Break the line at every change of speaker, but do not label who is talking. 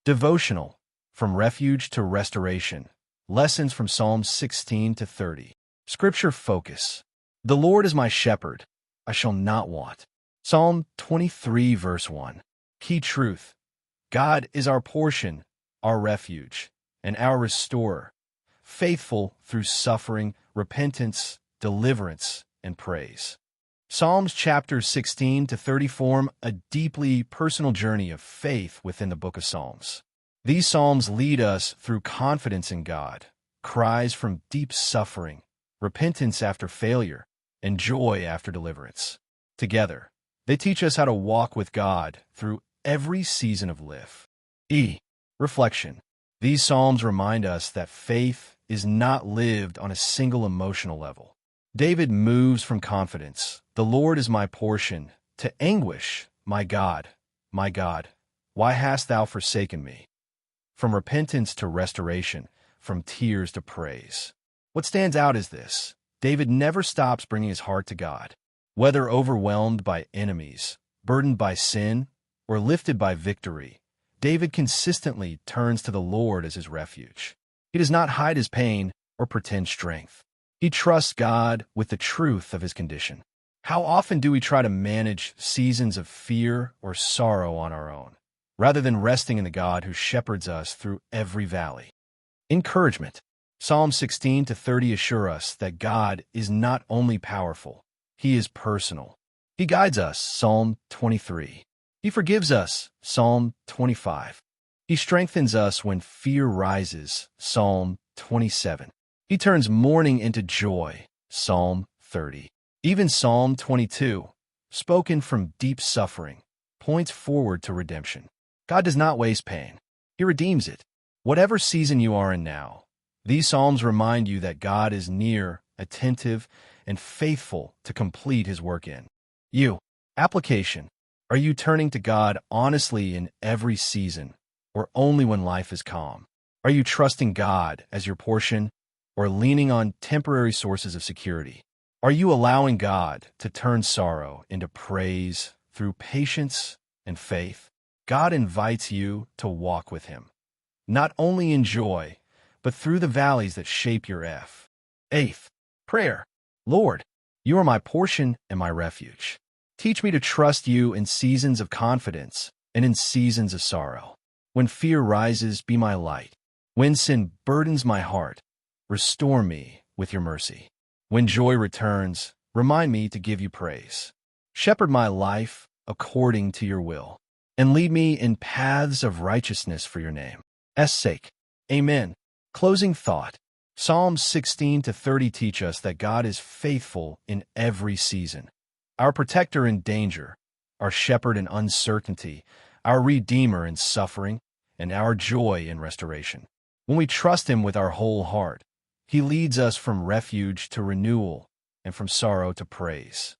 Devotional, From Refuge to Restoration. Lessons from Psalms 16 to 30. Scripture focus. The Lord is my shepherd, I shall not want. Psalm 23 verse 1. Key truth. God is our portion, our refuge, and our restorer, faithful through suffering, repentance, deliverance, and praise. Psalms chapters 16 to 30 form a deeply personal journey of faith within the book of Psalms. These psalms lead us through confidence in God, cries from deep suffering, repentance after failure, and joy after deliverance. Together, they teach us how to walk with God through every season of life. Reflection. These psalms remind us that faith is not lived on a single emotional level. David moves from confidence, "The Lord is my portion," to anguish, my God, why hast thou forsaken me?" From repentance to restoration, from tears to praise. What stands out is this: David never stops bringing his heart to God. Whether overwhelmed by enemies, burdened by sin, or lifted by victory, David consistently turns to the Lord as his refuge. He does not hide his pain or pretend strength. He trusts God with the truth of his condition. How often do we try to manage seasons of fear or sorrow on our own, rather than resting in the God who shepherds us through every valley? Encouragement. Psalm 16 to 30 assure us that God is not only powerful, He is personal. He guides us, Psalm 23. He forgives us, Psalm 25. He strengthens us when fear rises, Psalm 27. He turns mourning into joy, Psalm 30. Even Psalm 22, spoken from deep suffering, points forward to redemption. God does not waste pain. He redeems it. Whatever season you are in now, these psalms remind you that God is near, attentive, and faithful to complete His work in you. Application. Are you turning to God honestly in every season, or only when life is calm? Are you trusting God as your portion, or leaning on temporary sources of security? Are you allowing God to turn sorrow into praise through patience and faith? God invites you to walk with Him, not only in joy, but through the valleys that shape your faith. Prayer. Lord, you are my portion and my refuge. Teach me to trust you in seasons of confidence and in seasons of sorrow. When fear rises, be my light. When sin burdens my heart, restore me with your mercy. When joy returns, remind me to give you praise. Shepherd my life according to your will, and lead me in paths of righteousness for your name's sake. Amen. Closing thought. Psalms 16 to 30 teach us that God is faithful in every season. Our protector in danger, our shepherd in uncertainty, our redeemer in suffering, and our joy in restoration. When we trust Him with our whole heart, He leads us from refuge to renewal and from sorrow to praise.